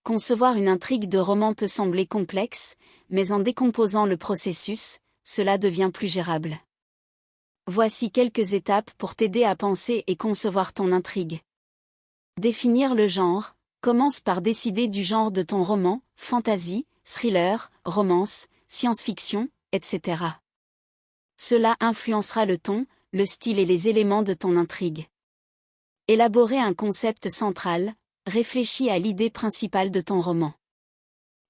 Concevoir une intrigue de roman peut sembler complexe, mais en décomposant le processus, cela devient plus gérable. Voici quelques étapes pour t'aider à penser et concevoir ton intrigue. Définir le genre. Commence par décider du genre de ton roman, fantasy, thriller, romance, science-fiction, etc. Cela influencera le ton, le style et les éléments de ton intrigue. Élaborer un concept central. Réfléchis à l'idée principale de ton roman.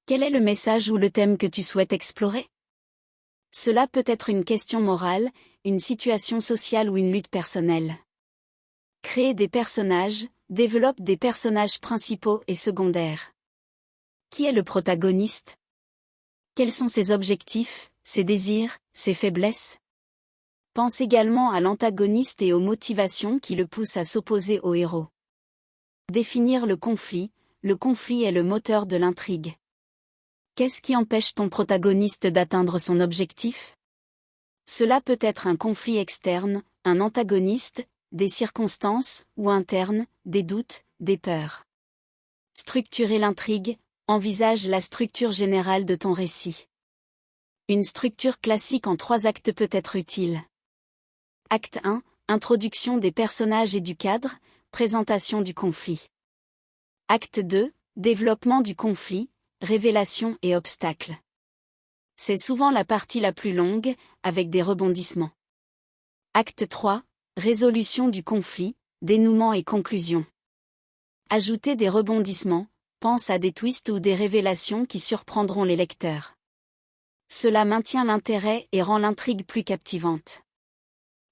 Quel est le message ou le thème que tu souhaites explorer? Cela peut être une question morale, une situation sociale ou une lutte personnelle. Créer des personnages. Développe des personnages principaux et secondaires. Qui est le protagoniste? Quels sont ses objectifs, ses désirs, ses faiblesses? Pense également à l'antagoniste et aux motivations qui le poussent à s'opposer au héros. Définir le conflit. Le conflit est le moteur de l'intrigue. Qu'est-ce qui empêche ton protagoniste d'atteindre son objectif? Cela peut être un conflit externe, un antagoniste, des circonstances, ou interne, des doutes, des peurs. Structurer l'intrigue. Envisage la structure générale de ton récit. Une structure classique en 3 actes peut être utile. Acte 1. Introduction des personnages et du cadre, présentation du conflit. Acte 2. Développement du conflit, révélation et obstacles. C'est souvent la partie la plus longue, avec des rebondissements. Acte 3. Résolution du conflit, dénouement et conclusion. Ajouter des rebondissements. Pense à des twists ou des révélations qui surprendront les lecteurs. Cela maintient l'intérêt et rend l'intrigue plus captivante.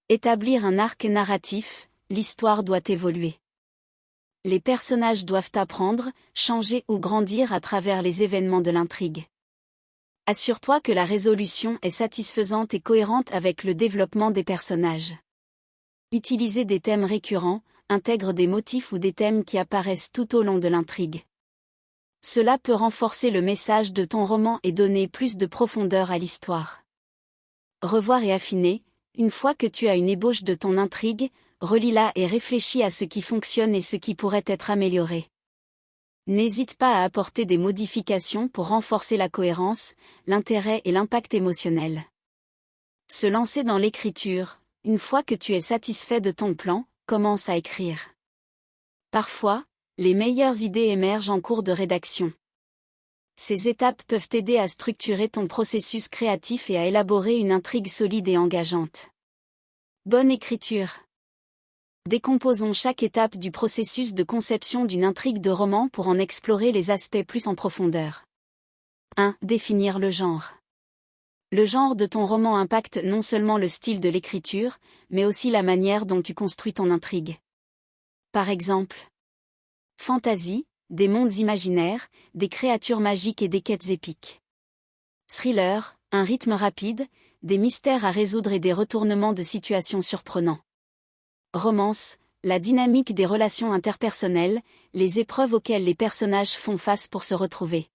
Établir un arc narratif. L'histoire doit évoluer. Les personnages doivent apprendre, changer ou grandir à travers les événements de l'intrigue. Assure-toi que la résolution est satisfaisante et cohérente avec le développement des personnages. Utiliser des thèmes récurrents. Intègre des motifs ou des thèmes qui apparaissent tout au long de l'intrigue. Cela peut renforcer le message de ton roman et donner plus de profondeur à l'histoire. Revoir et affiner. Une fois que tu as une ébauche de ton intrigue, relis-la et réfléchis à ce qui fonctionne et ce qui pourrait être amélioré. N'hésite pas à apporter des modifications pour renforcer la cohérence, l'intérêt et l'impact émotionnel. Se lancer dans l'écriture. Une fois que tu es satisfait de ton plan, commence à écrire. Parfois, les meilleures idées émergent en cours de rédaction. Ces étapes peuvent t'aider à structurer ton processus créatif et à élaborer une intrigue solide et engageante. Bonne écriture. Décomposons chaque étape du processus de conception d'une intrigue de roman pour en explorer les aspects plus en profondeur. 1. Définir le genre. Le genre de ton roman impacte non seulement le style de l'écriture, mais aussi la manière dont tu construis ton intrigue. Par exemple, fantasy, des mondes imaginaires, des créatures magiques et des quêtes épiques. Thriller, un rythme rapide, des mystères à résoudre et des retournements de situations surprenants. Romance, la dynamique des relations interpersonnelles, les épreuves auxquelles les personnages font face pour se retrouver.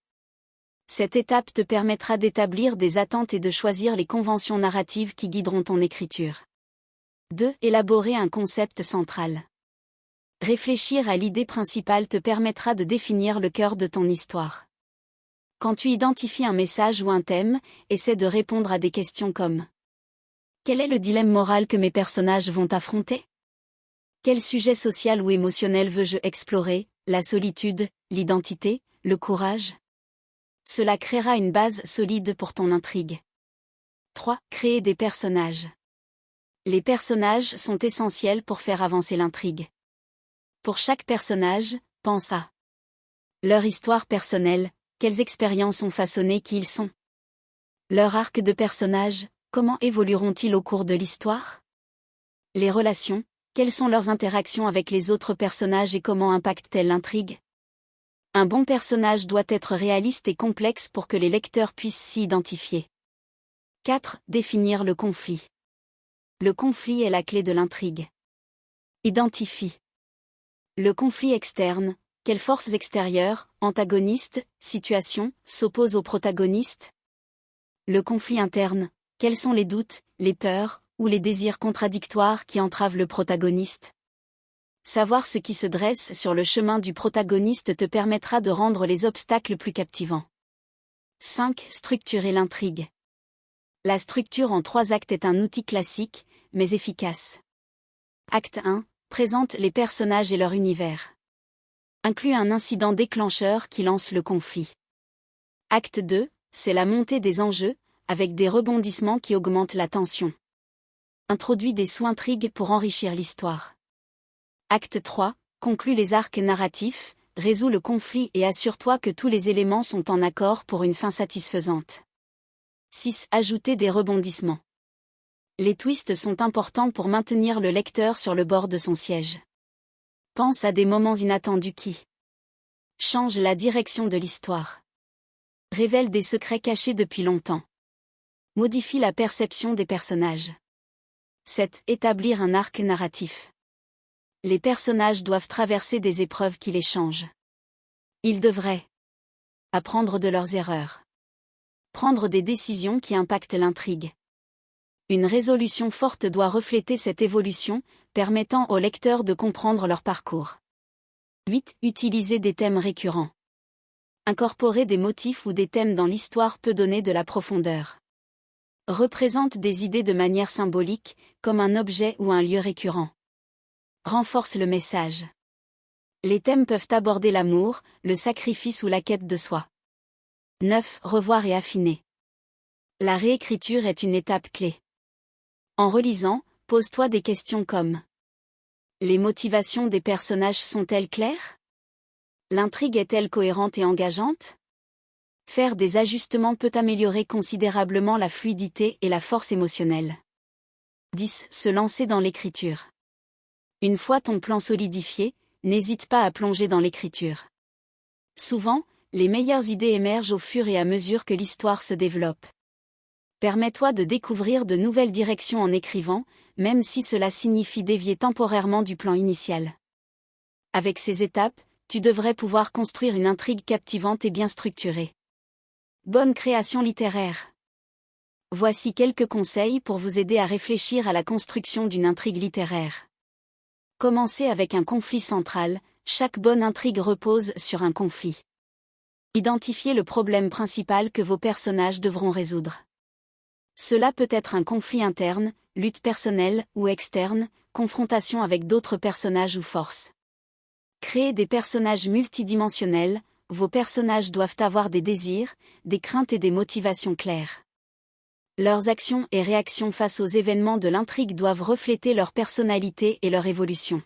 Cette étape te permettra d'établir des attentes et de choisir les conventions narratives qui guideront ton écriture. 2. Élaborer un concept central. Réfléchir à l'idée principale te permettra de définir le cœur de ton histoire. Quand tu identifies un message ou un thème, essaie de répondre à des questions comme: quel est le dilemme moral que mes personnages vont affronter? Quel sujet social ou émotionnel veux-je explorer? La solitude, l'identité, le courage? Cela créera une base solide pour ton intrigue. 3. Créer des personnages. Les personnages sont essentiels pour faire avancer l'intrigue. Pour chaque personnage, pense à leur histoire personnelle, quelles expériences ont façonné qui ils sont. Leur arc de personnage, comment évolueront-ils au cours de l'histoire? Les relations, quelles sont leurs interactions avec les autres personnages et comment impactent-elles l'intrigue? Un bon personnage doit être réaliste et complexe pour que les lecteurs puissent s'y identifier. 4. Définir le conflit. Le conflit est la clé de l'intrigue. Identifie le conflit externe. Quelles forces extérieures, antagonistes, situations, s'opposent au protagoniste? Le conflit interne. Quels sont les doutes, les peurs, ou les désirs contradictoires qui entravent le protagoniste? Savoir ce qui se dresse sur le chemin du protagoniste te permettra de rendre les obstacles plus captivants. 5. Structurer l'intrigue. La structure en 3 actes est un outil classique, mais efficace. Acte 1. Présente les personnages et leur univers. Inclut un incident déclencheur qui lance le conflit. Acte 2. C'est la montée des enjeux, avec des rebondissements qui augmentent la tension. Introduit des sous-intrigues pour enrichir l'histoire. Acte 3. Conclut les arcs narratifs, résout le conflit et assure-toi que tous les éléments sont en accord pour une fin satisfaisante. 6. Ajouter des rebondissements. Les twists sont importants pour maintenir le lecteur sur le bord de son siège. Pense à des moments inattendus qui changent la direction de l'histoire. Révèle des secrets cachés depuis longtemps. Modifie la perception des personnages. 7. Établir un arc narratif. Les personnages doivent traverser des épreuves qui les changent. Ils devraient apprendre de leurs erreurs. Prendre des décisions qui impactent l'intrigue. Une résolution forte doit refléter cette évolution, permettant au lecteur de comprendre leur parcours. 8. Utiliser des thèmes récurrents. Incorporer des motifs ou des thèmes dans l'histoire peut donner de la profondeur. Représente des idées de manière symbolique, comme un objet ou un lieu récurrent. Renforce le message. Les thèmes peuvent aborder l'amour, le sacrifice ou la quête de soi. 9. Revoir et affiner. La réécriture est une étape clé. En relisant, pose-toi des questions comme: les motivations des personnages sont-elles claires? L'intrigue est-elle cohérente et engageante? Faire des ajustements peut améliorer considérablement la fluidité et la force émotionnelle. 10. Se lancer dans l'écriture. Une fois ton plan solidifié, n'hésite pas à plonger dans l'écriture. Souvent, les meilleures idées émergent au fur et à mesure que l'histoire se développe. Permets-toi de découvrir de nouvelles directions en écrivant, même si cela signifie dévier temporairement du plan initial. Avec ces étapes, tu devrais pouvoir construire une intrigue captivante et bien structurée. Bonne création littéraire. Voici quelques conseils pour vous aider à réfléchir à la construction d'une intrigue littéraire. Commencez avec un conflit central, chaque bonne intrigue repose sur un conflit. Identifiez le problème principal que vos personnages devront résoudre. Cela peut être un conflit interne, lutte personnelle ou externe, confrontation avec d'autres personnages ou forces. Créez des personnages multidimensionnels, vos personnages doivent avoir des désirs, des craintes et des motivations claires. Leurs actions et réactions face aux événements de l'intrigue doivent refléter leur personnalité et leur évolution.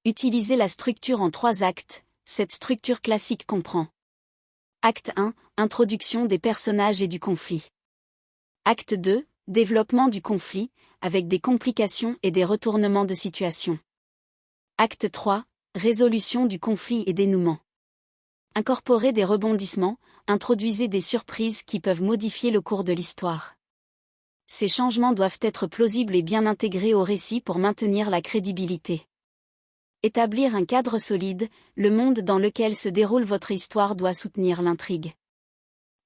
Utilisez la structure en 3 actes, cette structure classique comprend: Acte 1, introduction des personnages et du conflit. Acte 2, développement du conflit, avec des complications et des retournements de situation. Acte 3, résolution du conflit et dénouement. Incorporez des rebondissements, introduisez des surprises qui peuvent modifier le cours de l'histoire. Ces changements doivent être plausibles et bien intégrés au récit pour maintenir la crédibilité. Établir un cadre solide, le monde dans lequel se déroule votre histoire doit soutenir l'intrigue.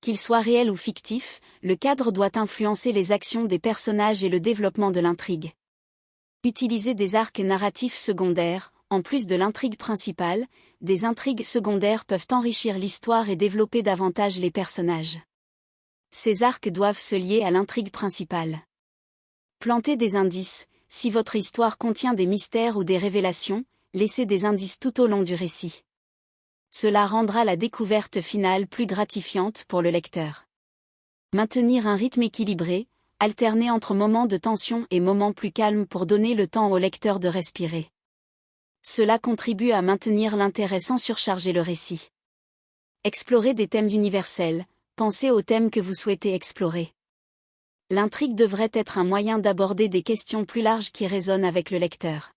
Qu'il soit réel ou fictif, le cadre doit influencer les actions des personnages et le développement de l'intrigue. Utilisez des arcs narratifs secondaires, en plus de l'intrigue principale, des intrigues secondaires peuvent enrichir l'histoire et développer davantage les personnages. Ces arcs doivent se lier à l'intrigue principale. Plantez des indices, si votre histoire contient des mystères ou des révélations, laissez des indices tout au long du récit. Cela rendra la découverte finale plus gratifiante pour le lecteur. Maintenir un rythme équilibré, alterner entre moments de tension et moments plus calmes pour donner le temps au lecteur de respirer. Cela contribue à maintenir l'intérêt sans surcharger le récit. Explorer des thèmes universels, pensez aux thèmes que vous souhaitez explorer. L'intrigue devrait être un moyen d'aborder des questions plus larges qui résonnent avec le lecteur.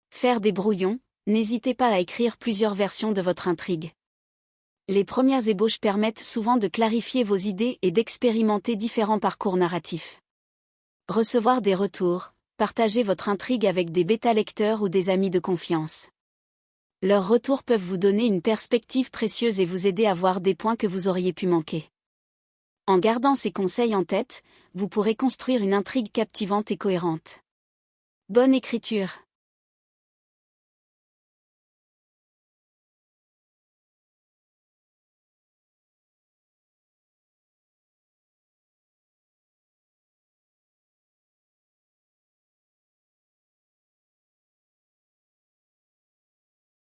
Faire des brouillons, n'hésitez pas à écrire plusieurs versions de votre intrigue. Les premières ébauches permettent souvent de clarifier vos idées et d'expérimenter différents parcours narratifs. Recevoir des retours, partagez votre intrigue avec des bêta-lecteurs ou des amis de confiance. Leurs retours peuvent vous donner une perspective précieuse et vous aider à voir des points que vous auriez pu manquer. En gardant ces conseils en tête, vous pourrez construire une intrigue captivante et cohérente. Bonne écriture!